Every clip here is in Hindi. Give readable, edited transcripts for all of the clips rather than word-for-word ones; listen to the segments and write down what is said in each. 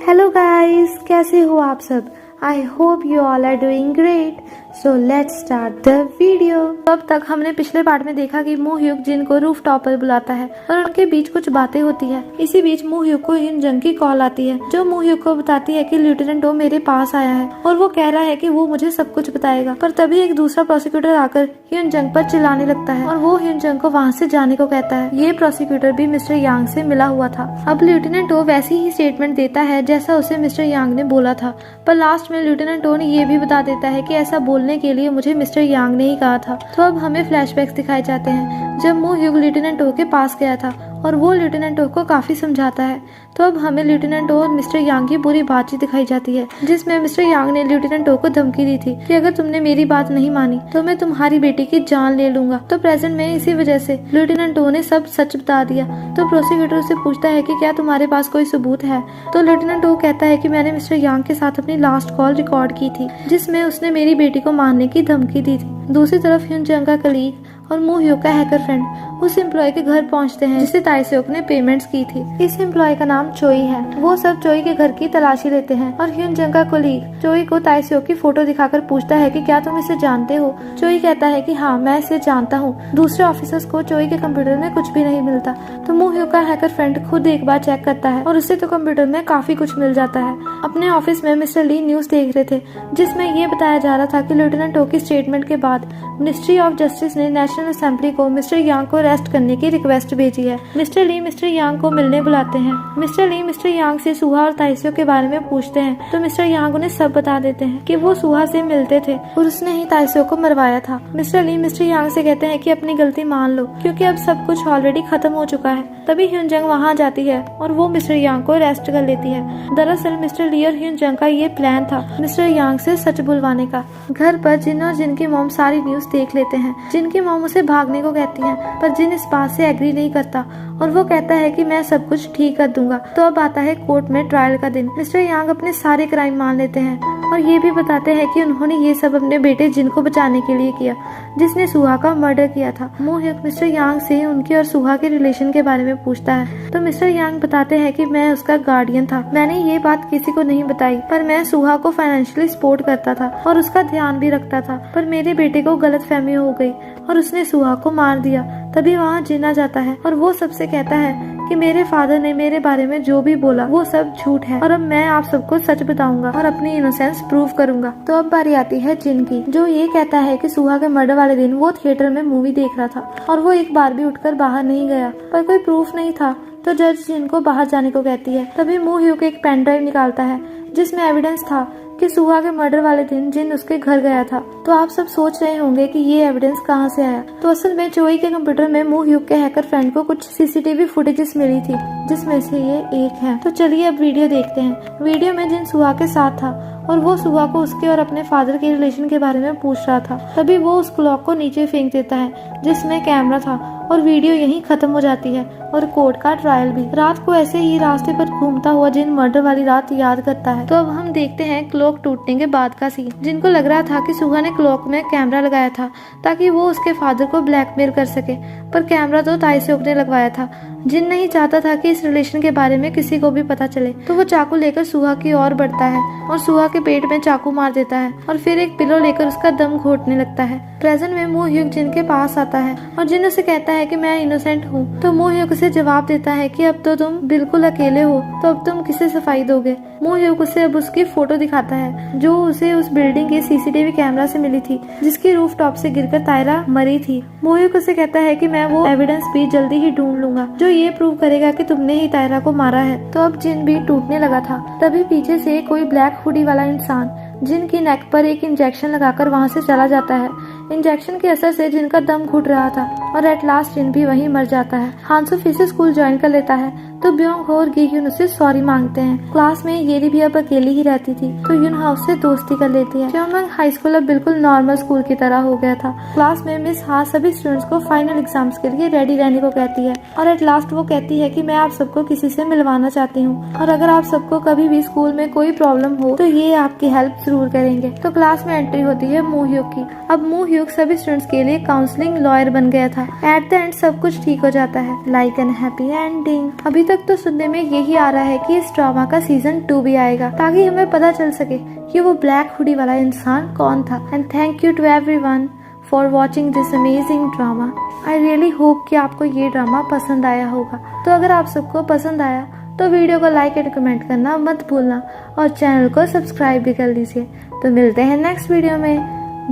हेलो गाइस, कैसे हो आप सब। I hope you all are doing great. So let's start the video. अब तक हमने पिछले पार्ट में देखा कि मू ह्यूक जिन को रूफ टॉप पर बुलाता है और उनके बीच कुछ बातें होती है। इसी बीच मू ह्यूक को हिन जंग की कॉल आती है जो मू ह्यूक को बताती है कि लेफ्टिनेंट ओ मेरे पास आया है और वो कह रहा है कि वो मुझे सब कुछ बताएगा। पर तभी एक दूसरा प्रोसिक्यूटर आकर हिन जंग पर चिल्लाने लगता है और वो हिन जंग को वहाँ से जाने को कहता है। ये प्रोसिक्यूटर भी मिस्टर यांग से मिला हुआ था। अब लेफ्टिनेंट ओ वैसी ही स्टेटमेंट देता है जैसा उसे मिस्टर यांग ने बोला था, पर लास्ट में लेफ्टिनेंट ओ ने ये भी बता देता है कि ऐसा बोलने के लिए मुझे मिस्टर यांग ने ही कहा था। तो अब हमें फ्लैशबैक्स दिखाए जाते हैं जब मू ह्यूक लेफ्टिनेंट ओ के पास गया था और वो लेफ्टिनेंट ओ को काफी समझाता है। तो अब हमें लेफ्टिनेंट ओ और मिस्टर यांग की पूरी बातचीत दिखाई जाती है जिसमें मिस्टर यांग ने लेफ्टिनेंट ओ को धमकी दी थी कि अगर तुमने मेरी बात नहीं मानी तो मैं तुम्हारी बेटी की जान ले लूंगा। तो प्रेजेंट में इसी वजह से लेफ्टिनेंट ओ ने सब सच बता दिया। तो प्रोसिक्यूटर से पूछता है कि क्या तुम्हारे पास कोई सबूत है। तो लेफ्टिनेंट ओ कहता है कि मैंने मिस्टर यांग के साथ अपनी लास्ट कॉल रिकॉर्ड की थी जिसमें उसने मेरी बेटी को मारने की धमकी दी थी। दूसरी तरफ हिन जंग का कलीग और मू ह्यूक का हैकर फ्रेंड उस एम्प्लॉय के घर पहुंचते हैं जिसे ताइसेओक ने पेमेंट्स की थी। इस एम्प्लॉय का नाम चोई है। वो सब चोई के घर की तलाशी लेते हैं और ह्यून जंग का कोलीग चोई को ताइसेओक की फोटो दिखाकर पूछता है कि क्या तुम इसे जानते हो। चोई कहता है कि हाँ, मैं इसे जानता हूँ। दूसरे ऑफिसर्स को चोई के कंप्यूटर में कुछ भी नहीं मिलता। तो मू ह्यूक का हैकर फ्रेंड खुद एक बार चेक करता है और उससे तो कंप्यूटर में काफी कुछ मिल जाता है। अपने ऑफिस में मिस्टर ली न्यूज देख रहे थे जिसमें ये बताया जा रहा था कि लेफ्टिनेंट ओ की स्टेटमेंट के बाद मिनिस्ट्री ऑफ जस्टिस ने नेशनल असेंबली को मिस्टर यांग को अरेस्ट करने की रिक्वेस्ट भेजी है। मिस्टर ली मिस्टर यांग को मिलने बुलाते हैं। मिस्टर ली मिस्टर यांग से सुहा और ताइसेओक के बारे में पूछते हैं तो मिस्टर यांग उन्हें सब बता देते हैं कि वो सुहा से मिलते थे और उसने ही ताइसेओक को मरवाया था। मिस्टर ली मिस्टर यांग से कहते हैं कि अपनी गलती मान लो क्योंकि अब सब कुछ ऑलरेडी खत्म हो चुका है। तभी ह्यून जंग वहाँ जाती है और वो मिस्टर यांग को अरेस्ट कर लेती है। दरअसल मिस्टर ली और ह्यून जंग का ये प्लान था मिस्टर यांग से सच बुलवाने का। घर पर जिन और जिन की मॉम सारी न्यूज देख लेते हैं। जिनकी मॉम उसे भागने को कहती है पर जिन इस बात से एग्री नहीं करता और वो कहता है कि मैं सब कुछ ठीक कर दूंगा। तो अब आता है कोर्ट में ट्रायल का दिन। मिस्टर यांग अपने सारे क्राइम मान लेते हैं और ये भी बताते हैं कि उन्होंने ये सब अपने बेटे जिन को बचाने के लिए किया जिसने सुहा का मर्डर किया था। मू ह्यूक मिस्टर यांग से उनके और सुहा के रिलेशन के बारे में पूछता है तो मिस्टर यांग बताते हैं कि मैं उसका गार्डियन था। मैंने ये बात किसी को नहीं बताई पर मैं सुहा को फाइनेंशियली सपोर्ट करता था और उसका ध्यान भी रखता था। पर मेरे बेटे को गलतफहमी हो गई और उसने सुहा को मार दिया। तभी वहाँ जिन आ जाता है और वो सबसे कहता है कि मेरे फादर ने मेरे बारे में जो भी बोला वो सब झूठ है और अब मैं आप सबको सच बताऊंगा और अपनी इनोसेंस प्रूव करूंगा। तो अब बारी आती है जिन की जो ये कहता है कि सुहा के मर्डर वाले दिन वो थिएटर में मूवी देख रहा था और वो एक बार भी उठकर बाहर नहीं गया पर कोई प्रूफ नहीं था। तो जज जिन को बाहर जाने को कहती है। तभी मू ह्यूक एक पेन ड्राइव निकालता है जिसमें एविडेंस था कि सुहा के मर्डर वाले दिन जिन उसके घर गया था। तो आप सब सोच रहे होंगे कि ये एविडेंस कहाँ से आया। तो असल में चोई के कंप्यूटर में मू ह्यूक के हैकर फ्रेंड को कुछ सीसीटीवी फुटेजेस मिली थी जिसमें से ये एक है। तो चलिए अब वीडियो देखते हैं। वीडियो में जिन सुहा के साथ था और वो सुहा को उसके और अपने फादर के रिलेशन के बारे में पूछ रहा था। तभी वो उस क्लॉक को नीचे फेंक देता है जिसमें कैमरा था और वीडियो यहीं खत्म हो जाती है और कोर्ट का ट्रायल भी। रात को ऐसे ही रास्ते पर घूमता हुआ जिन मर्डर वाली रात याद करता है। तो अब हम देखते हैं क्लॉक टूटने के बाद का सीन। जिनको लग रहा था कि सुहा ने क्लॉक में कैमरा लगाया था ताकि वो उसके फादर को ब्लैकमेल कर सके, पर कैमरा तो ताइसेओक ने लगवाया था। जिन नहीं चाहता था कि इस रिलेशन के बारे में किसी को भी पता चले। तो वो चाकू लेकर सुहा की ओर बढ़ता है और सुहा के पेट में चाकू मार देता है और फिर एक पिलो लेकर उसका दम घोटने लगता है। प्रेजेंट में मू ह्यूक जिन के पास आता है और जिन उसे कहता है कि मैं इनोसेंट हूँ। तो मू ह्यूक उसे जवाब देता है कि अब तो तुम बिल्कुल अकेले हो, तो अब तुम किसे सफाई दोगे। मू ह्यूक उसे अब उसकी फोटो दिखाता है जो उसे उस बिल्डिंग के सीसीटीवी कैमरा से मिली थी जिसकी रूफ टॉप से गिरकर तायरा मरी थी। मू ह्यूक उसे कहता है कि मैं वो एविडेंस भी जल्दी ही ढूंढ लूंगा जो ये प्रूव करेगा कि तुमने ही तायरा को मारा है। तो अब जिन भी टूटने लगा था। तभी पीछे से कोई ब्लैक हुडी वाला इंसान जिन की नेक पर एक इंजेक्शन लगाकर वहाँ से चला जाता है। इंजेक्शन के असर से जिनका दम घुट रहा था और एट लास्ट जिन भी वहीं मर जाता है। हांसो फिर से स्कूल ज्वाइन कर लेता है तो ब्योंग हो और गी ह्यून उससे सॉरी मांगते हैं। क्लास में येरी भी अब अकेली ही रहती थी तो यून हा उससे दोस्ती कर लेती है। च्योंगमंग हाई स्कूल अब बिल्कुल नॉर्मल स्कूल की तरह हो गया था। क्लास में मिस हा सभी स्टूडेंट्स को फाइनल एग्जाम्स के लिए रेडी रहने को कहती है और एट लास्ट वो कहती है कि मैं आप सबको किसी से मिलवाना चाहती हूँ और अगर आप सबको कभी भी स्कूल में कोई प्रॉब्लम हो तो ये आपकी हेल्प जरूर करेंगे। तो क्लास में एंट्री होती है मू ह्यूक की। अब मू ह्यूक सभी स्टूडेंट्स के लिए काउंसलिंग लॉयर बन गया था। एट द एंड सब कुछ ठीक हो जाता है लाइक एन हैप्पी एंडिंग। अभी तक तो सुनने में यही आ रहा है कि इस ड्रामा का सीजन 2 भी आएगा, ताकि हमें पता चल सके कि वो ब्लैक हुडी वाला इंसान कौन था। And thank you to everyone for watching this amazing drama. I really hope कि आपको ये ड्रामा पसंद आया होगा। तो अगर आप सबको पसंद आया तो वीडियो को लाइक एंड कमेंट करना मत भूलना और चैनल को सब्सक्राइब भी कर लीजिए। तो मिलते हैं नेक्स्ट वीडियो में।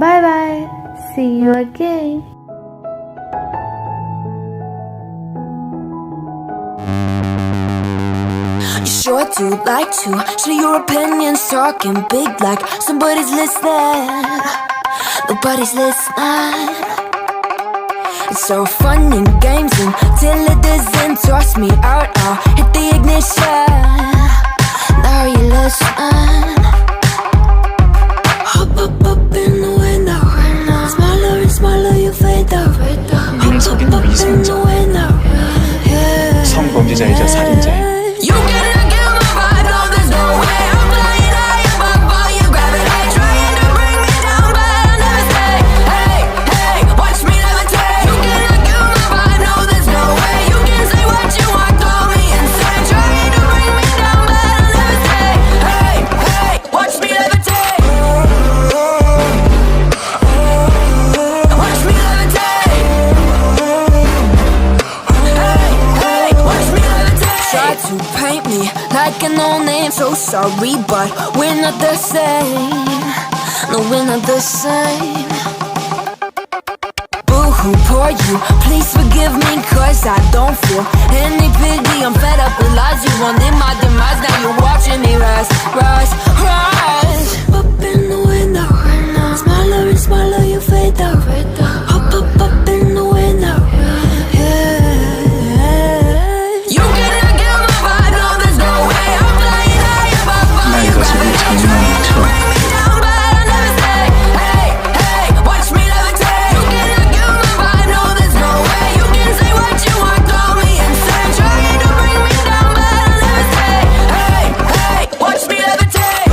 Bye bye, see you again. You sure do like to share your opinions, talking big like somebody's listening. Nobody's listening. It's so fun and games until it doesn't. Toss me out, I'll hit the ignition. Now you listen. Hop up in the window. Smaller and smaller you fade out. Hop up in the window. Yeah. 성범죄자이자 살인자예요. You cannot get my vibe, no, there's no way. I'm flying high above all your gravity, trying to bring me down, but I'll never stay. Hey, hey, watch me levitate. You cannot get my vibe, no, there's no way. You can say what you want, call me insane, trying to bring me down, but I'll never stay. Hey, hey, watch me levitate. Watch me levitate. Hey, hey, watch me levitate. Try to paint me like a no-name, so sorry, but we're not the same. No, we're not the same. Boo-hoo, poor you, please forgive me, cause I don't feel any pity. I'm fed up with lies, you wanted my demise, now you're watching me rise, rise, rise. Up in the window, smaller and smaller you fade out. Up in the window, yeah. You cannot get my vibe, no, there's no way. I'm flying high above all 나 your 이것을 gravity, 장난으로 trying to bring me down, but I'll never stay. Hey, hey, watch me levitate. You cannot get my vibe, no, there's no way. You can say what you want, call me insane, trying to bring me down, but I'll never stay. Hey, hey, watch me levitate.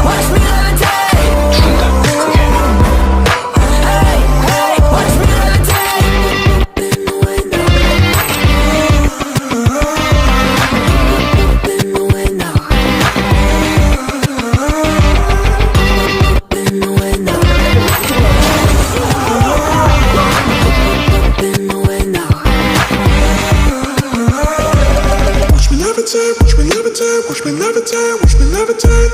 Watch me levitate. 죽는다. 그게 Hey, hey, watch me levitate. In the window. In the window. In the window. In the window. Watch me levitate, watch me levitate, watch me levitate, watch me levitate.